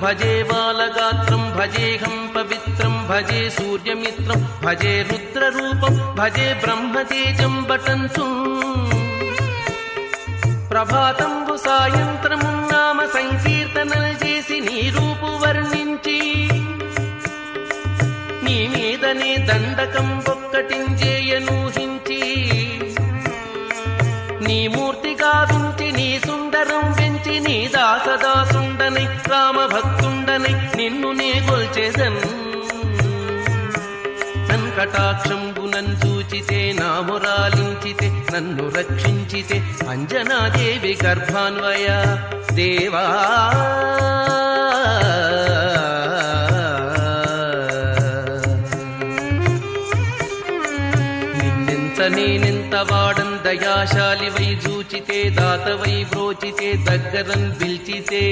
భజే బాలగాత్రం భజేహం పవిత్రం భజే సూర్యమిత్రం భజే రుద్రరూపం భజే బ్రహ్మతేజం బటంతు ప్రభాతంబు సాయంత్రము నామ సంకీర్తనలు చేసి నీ రూపు వర్ణించి నీ మీదనే దండకం ఒక్కటించేయనూహించి నీ మూర్తి గావించి నీ సుందరం పెంచి నీ దాసదాసుండనై రామభక్తుండనై నిన్ను నే గొల్చెదన్ కటాక్షంబునన్ చూచితే నా మురాలించితే నన్ను రక్షించితే అంజనాదేవి గర్భాన్వయ దేవా నిన్నెంత నేనెంత వాడం దయాశాలి వై చూచితే దాతవై బ్రోచితే దగ్గరన్ పిల్చితే